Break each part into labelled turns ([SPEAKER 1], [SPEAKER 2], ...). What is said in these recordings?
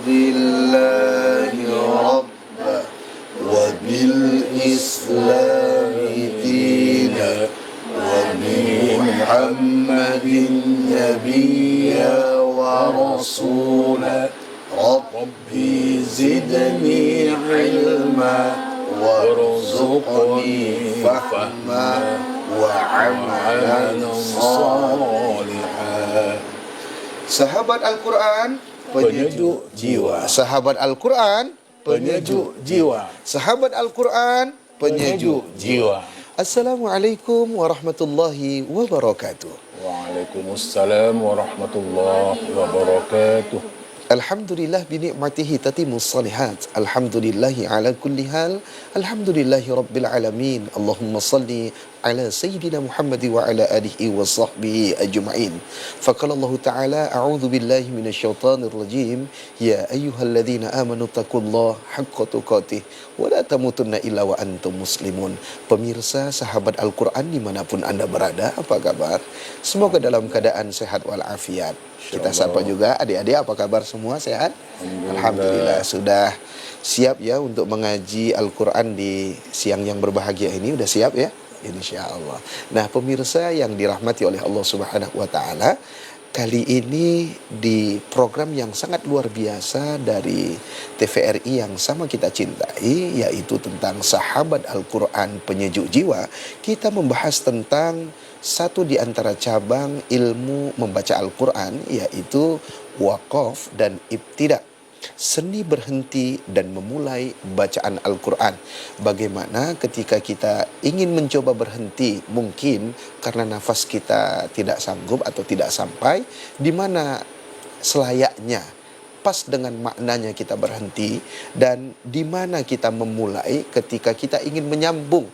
[SPEAKER 1] بالله ربا وبالإسلام دينا وبمحمد نبيا ورسولا ربي زدني علما وارزقني فهما وعملا صالحا. Sahabat Al-Quran, penyejuk jiwa. Sahabat Al-Quran, penyejuk jiwa. Sahabat Al-Quran, penyejuk jiwa. Assalamualaikum warahmatullahi wabarakatuh.
[SPEAKER 2] Waalaikumsalam warahmatullahi wabarakatuh.
[SPEAKER 1] Alhamdulillah binikmatihi tatimmus salihat. Alhamdulillahi ala kulli hal. Alhamdulillahi rabbil alamin. Allahumma salli ala sayyidina Muhammad wa ala alihi wa sahbihi ajma'in. Faqala Allah Ta'ala, a'udzu billahi minasyaitonir rajim. Ya ayyuhalladzina amanu taqullaha haqqa tuqatih wa la tamutunna illa wa antum muslimun. Pemirsa sahabat Al-Quran dimanapun Anda berada, apa kabar? Semoga dalam keadaan sehat walafiat. Kita sapa juga adik-adik, apa kabar semua, sehat? Alhamdulillah. Sudah siap ya untuk mengaji Al-Quran di siang yang berbahagia ini? Udah siap ya? Insya Allah. Nah pemirsa yang dirahmati oleh Allah Subhanahu wa Ta'ala, kali ini di program yang sangat luar biasa dari TVRI yang sama kita cintai, yaitu tentang sahabat Al-Quran penyejuk jiwa, kita membahas tentang satu di antara cabang ilmu membaca Al-Quran, yaitu waqaf dan ibtida, seni berhenti dan memulai bacaan Al-Quran. Bagaimana ketika kita ingin mencoba berhenti, mungkin karena nafas kita tidak sanggup atau tidak sampai, di mana selayaknya pas dengan maknanya kita berhenti, dan di mana kita memulai ketika kita ingin menyambung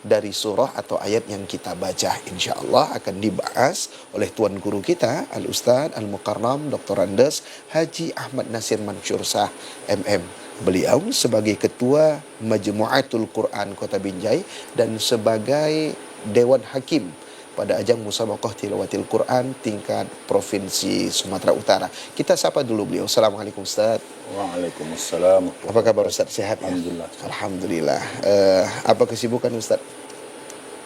[SPEAKER 1] dari surah atau ayat yang kita baca. Insya Allah akan dibahas oleh Tuan Guru kita, Al-Ustadz Al-Mukarram Dr. Andes Haji Ahmad Nasir Mansur Shah MM. Beliau sebagai Ketua Majmu'atul Quran Kota Binjai dan sebagai Dewan Hakim pada ajang Musabaqah Tilawatil Quran tingkat Provinsi Sumatera Utara. Kita sapa dulu beliau. Assalamualaikum Ustaz.
[SPEAKER 2] Waalaikumsalam.
[SPEAKER 1] Apa kabar Ustaz? Sehat ya?
[SPEAKER 2] Alhamdulillah.
[SPEAKER 1] Alhamdulillah. Apa kesibukan Ustaz?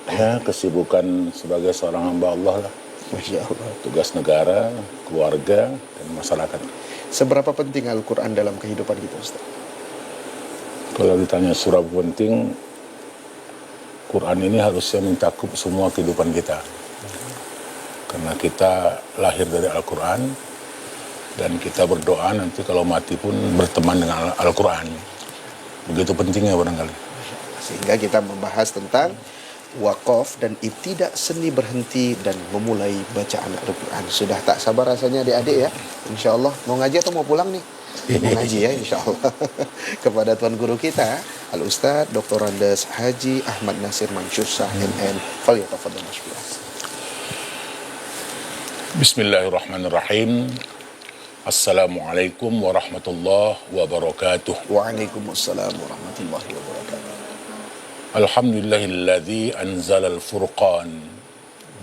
[SPEAKER 2] Ya, kesibukan sebagai seorang hamba Allah lah.
[SPEAKER 1] Masya Allah.
[SPEAKER 2] Tugas negara, keluarga, dan masyarakat.
[SPEAKER 1] Seberapa penting Al-Quran dalam kehidupan kita Ustaz?
[SPEAKER 2] Kalau ditanya seberapa penting, Quran ini harusnya mencakup semua kehidupan kita. Karena kita lahir dari Al-Quran, dan kita berdoa nanti kalau mati pun berteman dengan Al-Quran. Begitu pentingnya barangkali.
[SPEAKER 1] Sehingga kita membahas tentang waqaf dan ibtida, seni berhenti dan memulai bacaan Al-Quran. Sudah tak sabar rasanya adik-adik ya. Insya Allah mau ngaji atau mau pulang nih? Mau ngaji ya insya Allah. Kepada Tuan Guru kita Al-Ustadz Dr. Andes Haji Ahmad Nasir Mansur Shah MM. Falyatafadhal mashkura.
[SPEAKER 2] Bismillahirrahmanirrahim. Assalamualaikum warahmatullahi wabarakatuh.
[SPEAKER 1] Waalaikumsalam warahmatullahi wabarakatuh.
[SPEAKER 2] Alhamdulillahilladzi anzalal furqan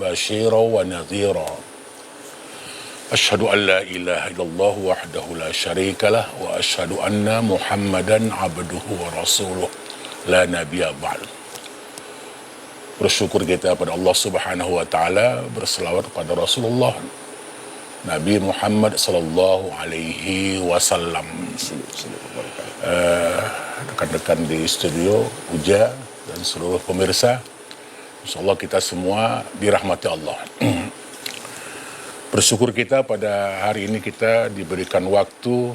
[SPEAKER 2] basyira wa nadhira. Asyhadu an la ilaha illallah wahdahu la syarika lah wa asyhadu anna Muhammadan abduhu wa rasuluh la nabiyya ba'd. Bersyukur kita pada Allah Subhanahu wa taala, berselawat kepada Rasulullah Nabi Muhammad sallallahu alaihi wasallam. Rekan-rekan di studio, Uja dan seluruh pemirsa, insyaallah kita semua dirahmati Allah. Bersyukur kita pada hari ini kita diberikan waktu,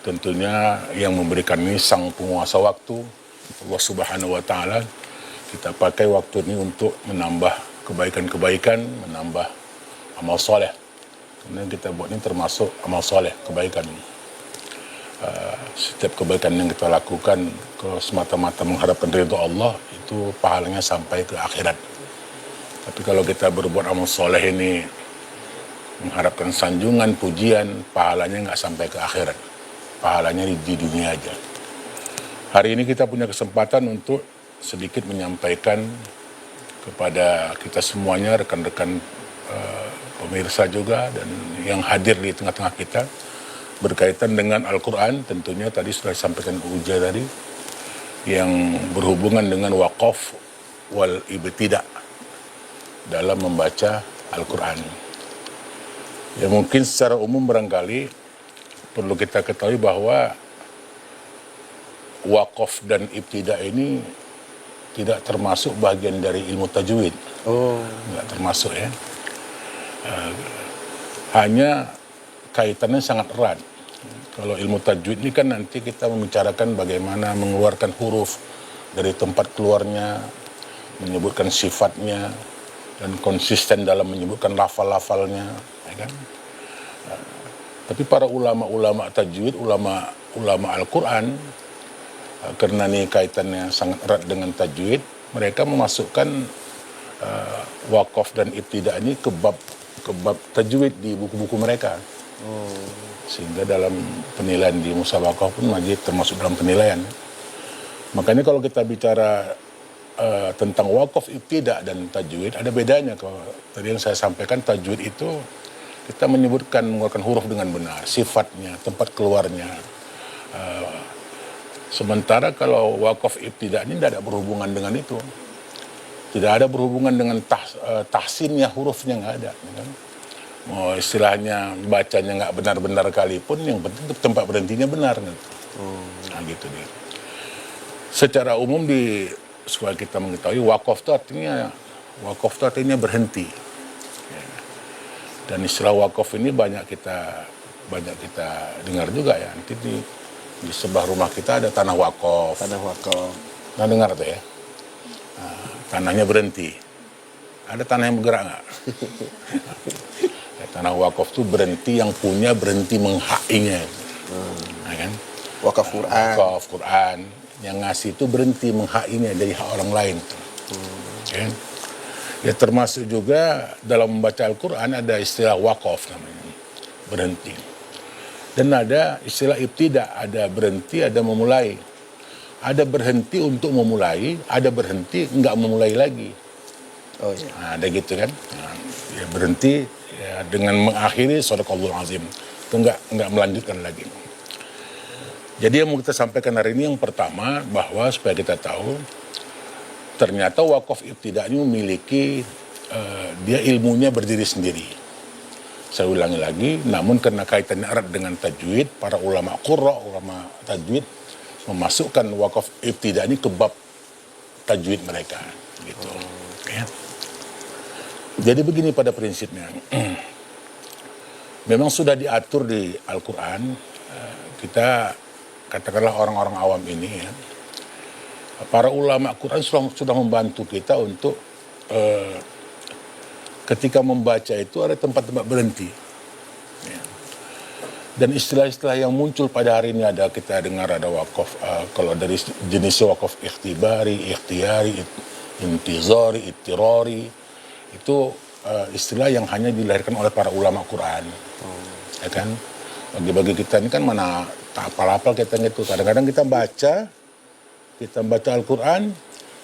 [SPEAKER 2] tentunya yang memberikan ini sang penguasa waktu, Allah Subhanahu wa taala. Kita pakai waktu ini untuk menambah kebaikan-kebaikan, menambah amal soleh. Karena kita buat ini termasuk amal soleh, kebaikan. Setiap kebaikan yang kita lakukan kalau semata-mata mengharapkan ridho Allah, itu pahalanya sampai ke akhirat. Tapi kalau kita berbuat amal soleh ini mengharapkan sanjungan, pujian, pahalanya nggak sampai ke akhirat. Pahalanya di dunia aja. Hari ini kita punya kesempatan untuk sedikit menyampaikan kepada kita semuanya, rekan-rekan pemirsa juga, dan yang hadir di tengah-tengah kita, berkaitan dengan Al-Quran, tentunya tadi sudah disampaikan Uja tadi, yang berhubungan dengan wakaf wal ibtidah dalam membaca Al-Quran. Ya mungkin secara umum barangkali perlu kita ketahui bahwa wakaf dan ibtidah ini tidak termasuk bagian dari ilmu tajwid. Nggak termasuk ya. Hanya kaitannya sangat erat. Kalau ilmu tajwid ini kan nanti kita membicarakan bagaimana mengeluarkan huruf dari tempat keluarnya, menyebutkan sifatnya, dan konsisten dalam menyebutkan lafal-lafalnya, ya kan? Tapi para ulama-ulama tajwid, ulama Al-Quran, karena ini kaitannya sangat erat dengan tajwid, mereka memasukkan wakaf dan ibtidah ini ke bab tajwid di buku-buku mereka. Sehingga dalam penilaian di musabaqah pun masih termasuk dalam penilaian. Makanya kalau kita bicara tentang wakaf ibtidah dan tajwid, ada bedanya. Kalau tadi yang saya sampaikan, tajwid itu kita mengeluarkan huruf dengan benar, sifatnya, tempat keluarnya. Sementara kalau wakaf ibtidah ini tidak ada berhubungan dengan itu. Tidak ada berhubungan dengan tahsinnya, hurufnya nggak ada. Kan? Mau istilahnya bacanya nggak benar-benar kali pun, yang penting tempat berhentinya benar. Gitu. Nah, gitu dia. Secara umum supaya kita mengetahui wakaf itu artinya berhenti. Ya. Dan istilah wakaf ini banyak kita dengar juga ya. Nanti di sebelah rumah kita ada tanah wakaf. Nah, dengar tuh ya. Nah, tanahnya berhenti. Ada tanah yang bergerak nggak? Ya, tanah wakaf itu berhenti, yang punya berhenti menghainya. Nah, kan?
[SPEAKER 1] Wakaf
[SPEAKER 2] Quran. Yang ngasih itu berhenti menghainya dari hak orang lain. Okay. Ya termasuk juga dalam membaca Al-Quran ada istilah wakaf namanya, berhenti. Dan ada istilah ibtidah, ada berhenti, ada memulai. Ada berhenti untuk memulai, ada berhenti enggak memulai lagi. Nah, ada gitu kan. Nah, ya berhenti ya, dengan mengakhiri shadaqallahul azim. Itu enggak melanjutkan lagi. Jadi yang mau kita sampaikan hari ini yang pertama, bahwa supaya kita tahu ternyata wakaf ibtidah ini memiliki dia ilmunya berdiri sendiri. Saya ulangi lagi, namun karena kaitannya erat dengan tajwid, para ulama qurra, ulama tajwid memasukkan wakaf ibtidah ini ke bab tajwid mereka gitu. Ya. Jadi begini pada prinsipnya. Memang sudah diatur di Al-Qur'an, kita katakanlah orang-orang awam ini ya, para ulama Quran sudah membantu kita untuk ketika membaca itu ada tempat-tempat berhenti ya. Dan istilah-istilah yang muncul pada hari ini ada, kita dengar ada wakaf, kalau dari jenis wakaf ikhtibari, ikhtiyari, intizari, ittirari, itu istilah yang hanya dilahirkan oleh para ulama Quran. Ya kan? Bagi-bagi kita ini kan mana tak apal-apal kita gitu. Kadang-kadang kita baca Al-Quran,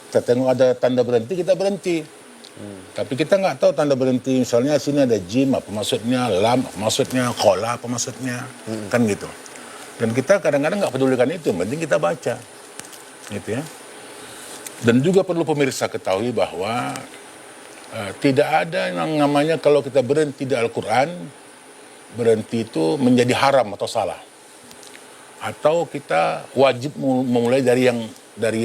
[SPEAKER 2] kita tengok ada tanda berhenti, kita berhenti. Tapi kita nggak tahu tanda berhenti, misalnya sini ada jim, apa maksudnya, lam, apa maksudnya, qola, apa maksudnya, kan gitu. Dan kita kadang-kadang nggak pedulikan itu, yang penting kita baca, gitu ya. Dan juga perlu pemirsa ketahui bahwa tidak ada yang namanya kalau kita berhenti di Al-Quran, berhenti itu menjadi haram atau salah. Atau kita wajib memulai dari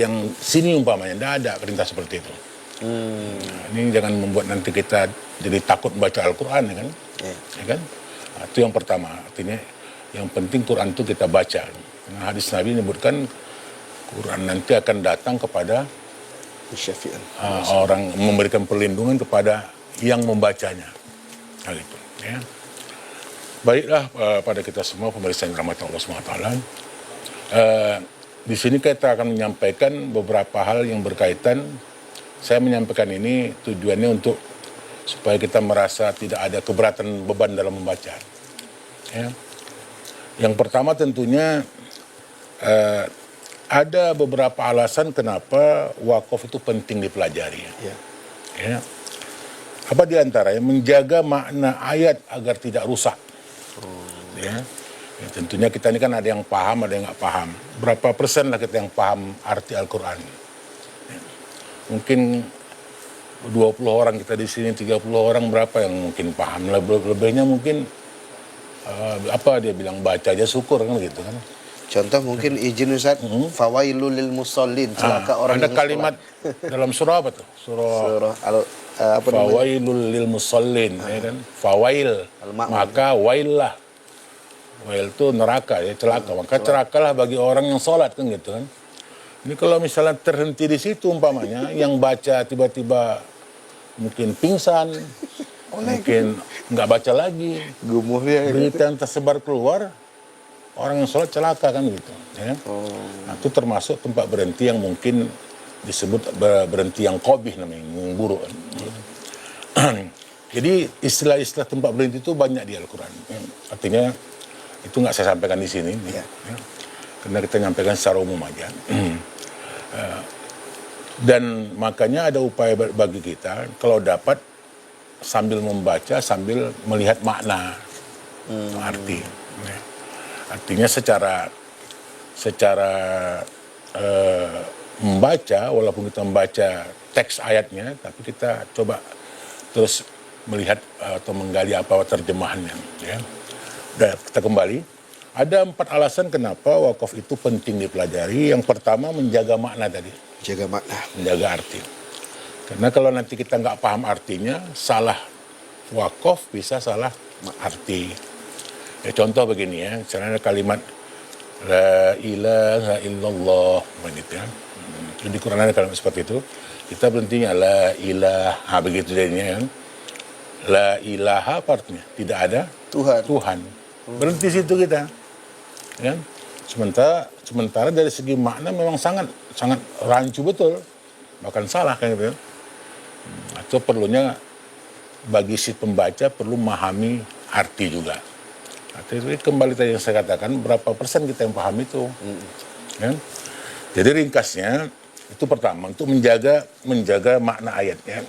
[SPEAKER 2] yang sini umpamanya. Tidak ada perintah seperti itu. Nah, ini jangan membuat nanti kita jadi takut baca Al-Quran, ya kan? Ya kan? Nah, itu yang pertama. Artinya yang penting Quran itu kita baca. Karena hadis Nabi menyebutkan Quran nanti akan datang kepada orang, memberikan perlindungan kepada yang membacanya. Hal itu. Ya. Baiklah pada kita semua pemirsa yang dirahmati Allah SWT. Di sini kita akan menyampaikan beberapa hal yang berkaitan. Saya menyampaikan ini tujuannya untuk supaya kita merasa tidak ada keberatan beban dalam membaca. Ya. Yang pertama tentunya ada beberapa alasan kenapa wakaf itu penting dipelajari. Ya. Apa di antaranya? Menjaga makna ayat agar tidak rusak. Ya. Ya, tentunya kita ini kan ada yang paham, ada yang nggak paham. Berapa persen lah kita yang paham arti Al-Quran? Ya. Mungkin 20 orang kita di sini, 30 orang berapa yang mungkin paham. Lebihnya mungkin apa dia bilang, baca aja syukur kan gitu kan.
[SPEAKER 1] Contoh mungkin izin Ustaz, fawailul lil musallin, celaka orang
[SPEAKER 2] Ada
[SPEAKER 1] yang
[SPEAKER 2] kalimat dalam surah apa tuh?
[SPEAKER 1] surah apa namanya?
[SPEAKER 2] Fawailul lil musallin, ya kan? Fawail,
[SPEAKER 1] Al-Ma'un.
[SPEAKER 2] maka wail lah. Wail itu neraka ya, celaka. Maka celakalah bagi orang yang sholat kan gitu kan. Ini kalau misalnya terhenti di situ umpamanya, yang baca tiba-tiba mungkin pingsan, mungkin nggak baca lagi,
[SPEAKER 1] Gumuhnya
[SPEAKER 2] berita yang tersebar keluar, orang yang sholat celaka kan gitu. Ya. Nah, itu termasuk tempat berhenti yang mungkin disebut berhenti yang qabih namanya, yang buruk. Jadi istilah-istilah tempat berhenti itu banyak di Al-Quran. Artinya itu nggak saya sampaikan di sini, ya. Karena kita nyampaikan secara umum aja. Dan makanya ada upaya bagi kita kalau dapat sambil membaca, sambil melihat makna, arti. Ya. Artinya secara membaca, walaupun kita membaca teks ayatnya, tapi kita coba terus melihat atau menggali apa terjemahannya. Ya. Dan kita kembali, ada 4 alasan kenapa wakaf itu penting dipelajari. Yang pertama, menjaga makna tadi.
[SPEAKER 1] jaga makna.
[SPEAKER 2] Menjaga arti. Karena kalau nanti kita nggak paham artinya, salah wakaf bisa salah arti. Ya, contoh begini ya, misalnya kalimat La ilaha illallah, begitu ya. Di Quran ada kalimat seperti itu. Kita berhentinya La ilaha, begitu jadinya kan. La ilaha artinya tidak ada Tuhan. Berhenti situ kita. Ya. Sementara dari segi makna memang sangat rancu betul. Bahkan salah kan gitu. Atau perlunya bagi si pembaca perlu memahami arti juga. Jadi kembali tadi yang saya katakan, berapa persen kita yang paham itu. Ya. Jadi ringkasnya itu pertama untuk menjaga makna ayat. Ya.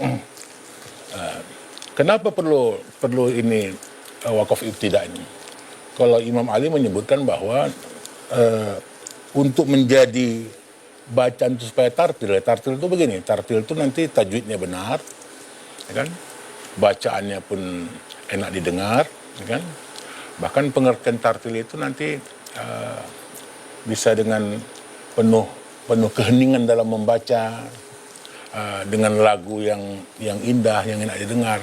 [SPEAKER 2] Kenapa perlu ini wakaf ibtidah ini? Kalau Imam Ali menyebutkan bahwa untuk menjadi bacaan itu supaya tartil itu begini, tartil itu nanti tajwidnya benar, ya kan? Bacaannya pun enak didengar, ya kan? Bahkan pengertian tartil itu nanti bisa dengan penuh keheningan dalam membaca, dengan lagu yang indah, yang enak didengar,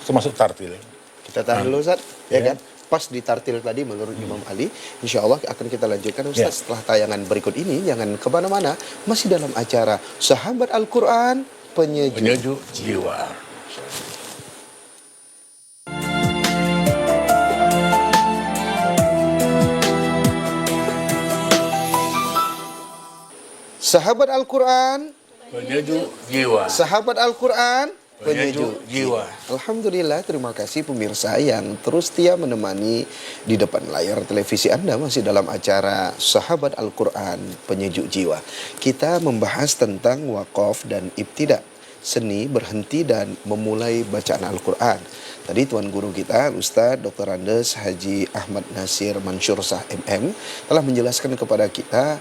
[SPEAKER 2] termasuk tartil.
[SPEAKER 1] Kita tahan dulu Ustaz, ya kan? Pas di tartil tadi menurut Imam Ali, insya Allah akan kita lanjutkan Ustaz setelah tayangan berikut ini. Jangan kemana-mana, masih dalam acara Sahabat Al-Quran Penyejuk
[SPEAKER 2] Jiwa.
[SPEAKER 1] Sahabat Al-Quran
[SPEAKER 2] Penyejuk jiwa.
[SPEAKER 1] Sahabat Al-Quran
[SPEAKER 2] Penyejuk jiwa.
[SPEAKER 1] Alhamdulillah, terima kasih pemirsa yang terus setia menemani di depan layar televisi Anda masih dalam acara Sahabat Al-Quran Penyejuk Jiwa. Kita membahas tentang wakaf dan ibtidah, seni berhenti dan memulai bacaan Al-Quran. Tadi Tuan Guru kita, Ustadz Dr. Andes Haji Ahmad Nasir Mansur Shah MM telah menjelaskan kepada kita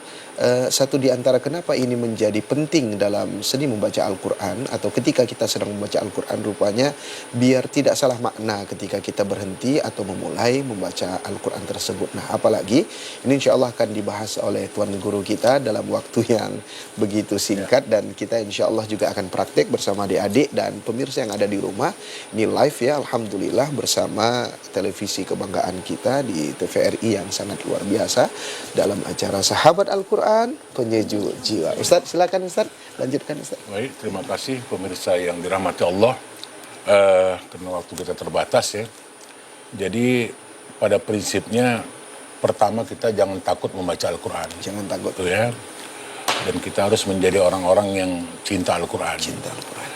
[SPEAKER 1] satu di antara kenapa ini menjadi penting dalam seni membaca Al-Quran, atau ketika kita sedang membaca Al-Quran rupanya biar tidak salah makna ketika kita berhenti atau memulai membaca Al-Quran tersebut. Nah, apalagi ini insya Allah akan dibahas oleh Tuan Guru kita dalam waktu yang begitu singkat, dan kita insya Allah juga akan praktek bersama adik-adik dan pemirsa yang ada di rumah. Ini live ya, Alhamdulillah, bersama televisi kebanggaan kita di TVRI yang sangat luar biasa dalam acara Sahabat Al-Quran Penyejuk Jiwa. Ustadz, silakan Ustadz, lanjutkan Ustadz.
[SPEAKER 2] Baik, terima kasih pemirsa yang dirahmati Allah. Karena waktu kita terbatas ya. Jadi pada prinsipnya pertama kita jangan takut membaca Al-Quran.
[SPEAKER 1] Jangan takut.
[SPEAKER 2] Gitu ya. Dan kita harus menjadi orang-orang yang cinta Al-Quran.
[SPEAKER 1] Cinta Al-Quran.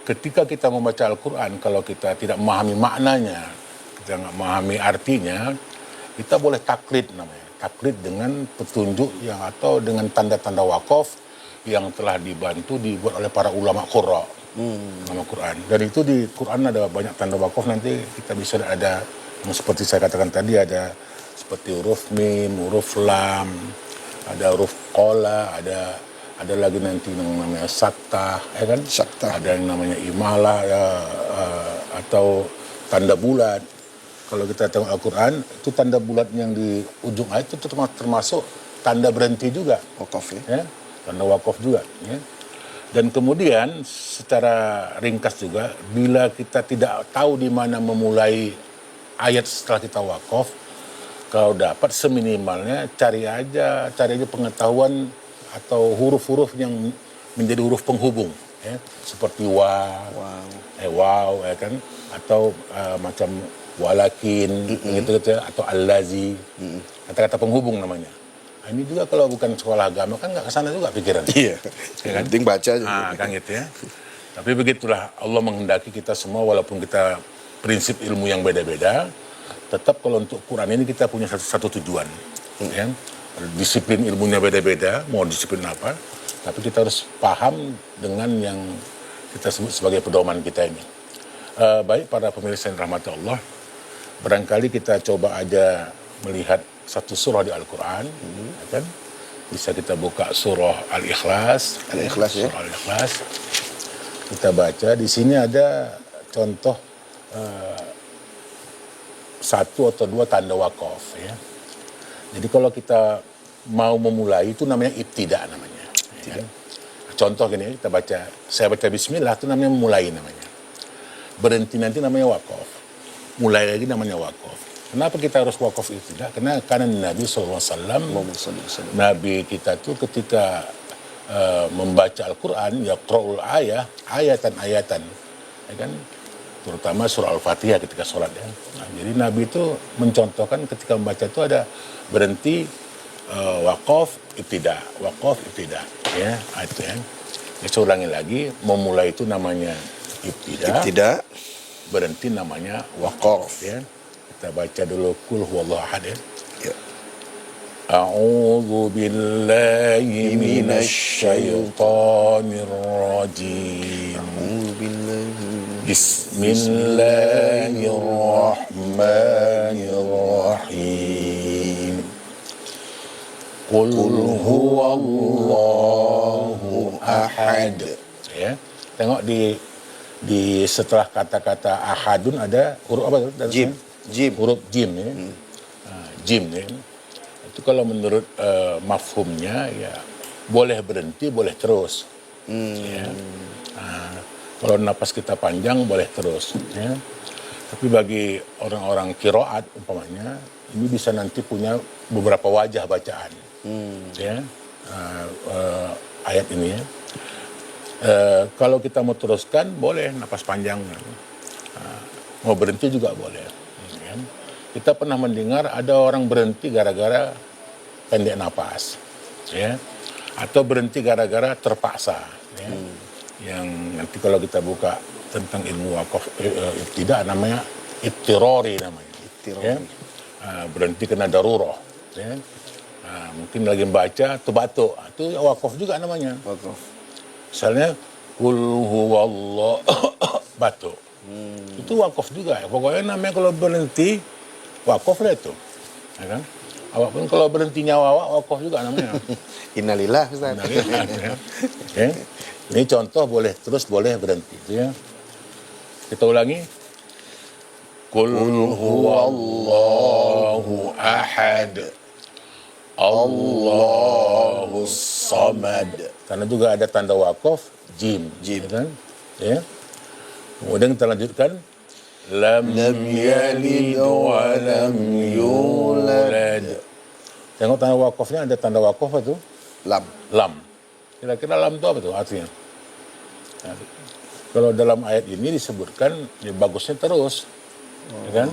[SPEAKER 2] Ketika kita membaca Al-Quran, kalau kita tidak memahami maknanya, kita nggak memahami artinya, kita boleh taklid namanya. Taklid dengan petunjuk yang atau dengan tanda-tanda wakaf yang telah dibuat oleh para ulama qurra, ulama Quran. Dan itu di Quran ada banyak tanda wakaf, nanti kita bisa ada yang seperti saya katakan tadi, ada seperti huruf mim, huruf lam, ada huruf qola, ada lagi nanti yang namanya saktah, ya kan?
[SPEAKER 1] Saktah.
[SPEAKER 2] Ada yang namanya imalah ya, atau tanda bulat. Kalau kita tengok Al-Quran, itu tanda bulat yang di ujung ayat itu termasuk tanda berhenti juga.
[SPEAKER 1] Wakaf ya.
[SPEAKER 2] Ya, tanda wakaf juga. Ya. Dan kemudian secara ringkas juga, bila kita tidak tahu di mana memulai ayat setelah kita wakaf, kalau dapat seminimalnya cari aja pengetahuan atau huruf-huruf yang menjadi huruf penghubung, ya. Seperti wow, ya kan, atau macam walakin, gitu ya, atau allazi, kata-kata penghubung namanya. Nah, ini juga kalau bukan sekolah agama kan nggak kesana juga pikiran.
[SPEAKER 1] Iya.
[SPEAKER 2] Ya kan?
[SPEAKER 1] Penting baca aja.
[SPEAKER 2] Kan gitu ya. Tapi begitulah Allah menghendaki kita semua walaupun kita prinsip ilmu yang beda-beda, tetap kalau untuk Quran ini kita punya satu tujuan. Ya. Disiplin ilmunya beda-beda, mau disiplin apa, tapi kita harus paham dengan yang kita sebut sebagai pedoman kita ini. Baik para pemirsa yang rahmati Allah, barangkali kita coba aja melihat satu surah di Al-Quran, ya kan? Bisa kita buka surah Al-Ikhlas.
[SPEAKER 1] Al-Ikhlas ya.
[SPEAKER 2] Surah Al-Ikhlas. Kita baca, di sini ada contoh satu atau dua tanda wakaf. Ya. Jadi kalau kita mau memulai itu namanya ibtida namanya. Ya. Contoh gini, saya baca bismillah itu namanya memulai namanya. Berhenti nanti namanya wakaf. Mulai lagi namanya wakaf. Kenapa kita harus wakaf ibtida? Karena Nabi SAW, Nabi kita tuh ketika membaca Al-Quran, yaqra'ul ayatan, ya kan? Terutama surah Al-Fatihah ketika sholat ya. Nah, jadi Nabi itu mencontohkan ketika membaca itu ada berhenti, wakaf ibtida, ya itu ya. Saya ulangi lagi, memulai itu namanya ibtida, berhenti namanya wakaf ya. Kita baca dulu Qul huwallahu ahad ya. A'udzu billahi minasy syaithanir rajim. Bismillahirrahmanirrahim. Qul huwallahu ahad. Ya. Tengok di setelah kata-kata ahadun ada huruf apa?
[SPEAKER 1] Jim.
[SPEAKER 2] Huruf jim ya. Jim ya. Itu kalau menurut mafhumnya ya boleh berhenti, boleh terus. Ya. Kalau napas kita panjang boleh terus. Ya. Tapi bagi orang-orang qiraat umpamanya ini bisa nanti punya beberapa wajah bacaan. Ya. Ayat ini ya. Kalau kita mau teruskan boleh napas panjang. Mau berhenti juga boleh. Ya. Kita pernah mendengar ada orang berhenti gara-gara pendek napas, ya, atau berhenti gara-gara terpaksa, ya. Yang nanti kalau kita buka tentang ilmu wakaf ibtida namanya ittirari namanya, ya. Berhenti kena darurah, ya. Mungkin lagi membaca tuh batuk, itu wakaf juga namanya.
[SPEAKER 1] Wakaf.
[SPEAKER 2] Misalnya qul huwallahu batuk, itu wakaf juga. Pokoknya namanya kalau berhenti wakaf lah itu, ya kan? Awak pun kalau berhenti nyawa awak wakaf juga namanya.
[SPEAKER 1] Innalillah Ustaz.
[SPEAKER 2] Innalillah, ya. Okay. Ini contoh boleh terus boleh berhenti, ya. Kita ulangi. Qul huwallahu ahad. Allahus samad. Karena juga ada tanda wakaf jim, ya kan? Ya. Kemudian kita lanjutkan. Lam yalid wa lam yulad. Tengok tanda wakafnya, ada tanda wakaf itu lam. Kira-kira lam itu apa tuh artinya? Nah, kalau dalam ayat ini disebutkan ya bagusnya terus, ya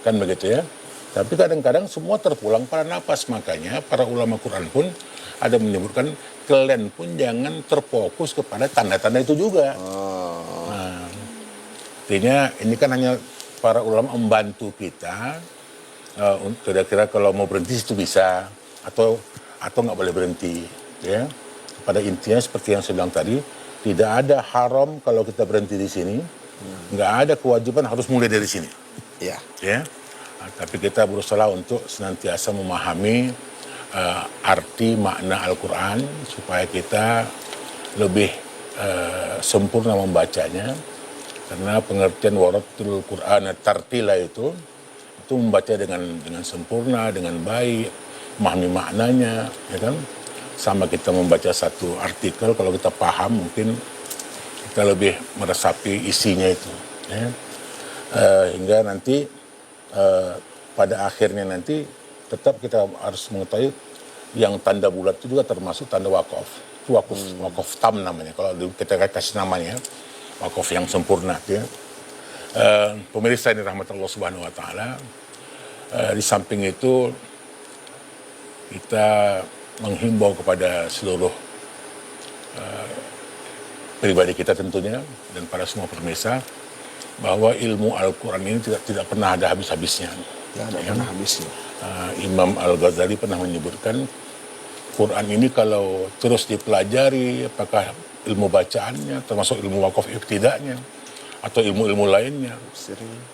[SPEAKER 2] kan begitu ya. Tapi kadang-kadang semua terpulang pada napas, makanya para ulama Quran pun ada menyebutkan kalian pun jangan terfokus kepada tanda-tanda itu juga. Nah, artinya ini kan hanya para ulama membantu kita kira-kira kalau mau berhenti itu bisa atau nggak boleh berhenti, ya. Pada intinya seperti yang saya bilang tadi, tidak ada haram kalau kita berhenti di sini, nggak ada kewajiban harus mulai dari sini, ya. Tapi kita berusaha untuk senantiasa memahami arti makna Al-Quran supaya kita lebih sempurna membacanya, karena pengertian waratil Quran tartila itu membaca dengan sempurna, dengan baik, memahami maknanya, ya kan? Sama kita membaca satu artikel, kalau kita paham mungkin kita lebih meresapi isinya itu, ya. Hingga nanti pada akhirnya nanti tetap kita harus mengetahui yang tanda bulat itu juga termasuk tanda wakaf. Itu wakaf tam namanya, kalau kita kasih namanya wakaf yang sempurna, ya. Pemirsa ini rahmatullah subhanahu wa ta'ala, di samping itu kita menghimbau kepada seluruh pribadi kita tentunya dan para semua pemirsa bahwa ilmu Al-Quran ini tidak pernah ada habis-habisnya.
[SPEAKER 1] Tidak pernah habisnya.
[SPEAKER 2] Imam Al-Ghazali pernah menyebutkan Quran ini kalau terus dipelajari, apakah ilmu bacaannya termasuk ilmu wakaf ibtidanya atau ilmu-ilmu lainnya,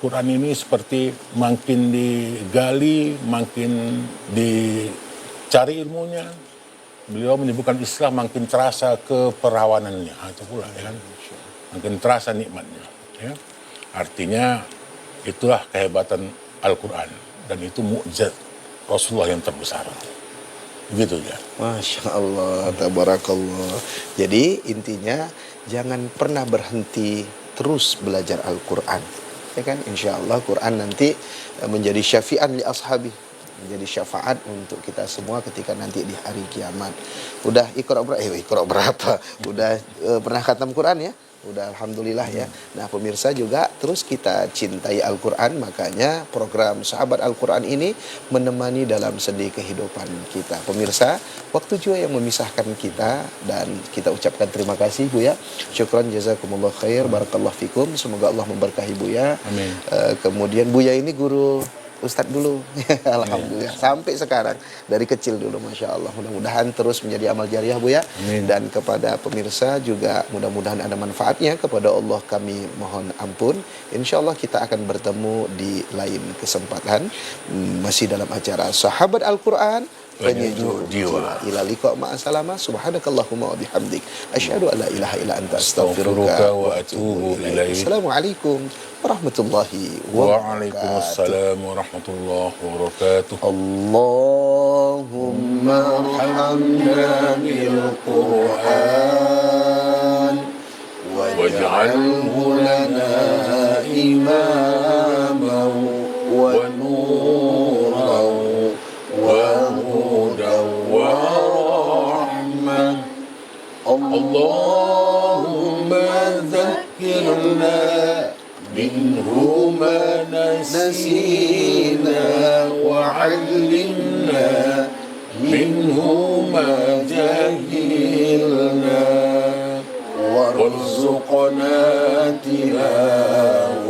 [SPEAKER 2] Quran ini seperti makin digali, makin dicari ilmunya. Beliau menyebutkan Islam makin terasa keperawanannya, itu pula, ya kan? Makin terasa nikmatnya, ya. Artinya itulah kehebatan Al-Quran, dan itu mukjizat Rasulullah yang terbesar. Begitu ya.
[SPEAKER 1] Masya Allah, tabarakallah. Jadi intinya jangan pernah berhenti terus belajar Al-Quran, ya kan? Insya Allah Quran nanti menjadi syafi'an li ashabi, menjadi syafaat untuk kita semua ketika nanti di hari kiamat. Udah ikra berapa? Udah pernah khatam Quran ya? Udah, alhamdulillah ya. Nah pemirsa juga terus kita cintai Al-Quran, makanya program Sahabat Al-Quran ini menemani dalam sendi kehidupan kita. Pemirsa, waktu juga yang memisahkan kita, dan kita ucapkan terima kasih Buya. Syukran jazakumullah khair, barakallah fikum. Semoga Allah memberkahi Buya.
[SPEAKER 2] Amin.
[SPEAKER 1] Kemudian Buya ini guru Ustadz dulu, alhamdulillah, sampai sekarang dari kecil dulu, masya Allah. Mudah-mudahan terus menjadi amal jariah Buya. Dan kepada pemirsa juga mudah-mudahan ada manfaatnya. Kepada Allah kami mohon ampun. Insya Allah kita akan bertemu di lain kesempatan, masih dalam acara Sahabat Al-Quran penyejuk jiwa. Ila liqa ma'asalama. Subhanakallahumma wa bihamdik asyhadu an la ilaha illa anta astaghfiruka wa atubu ilaik. Assalamualaikum warahmatullahi wabarakatuh.
[SPEAKER 2] Waalaikumsalam warahmatullahi wabarakatuh.
[SPEAKER 1] Allahumma arhamna bil Qur'an waj'alhu lana imaman wa nuran wa hudan wa rahmah. Allahumma dhakkirna minhu ma nasina wa 'allimna minhu ma jahilna warzuqna tilawah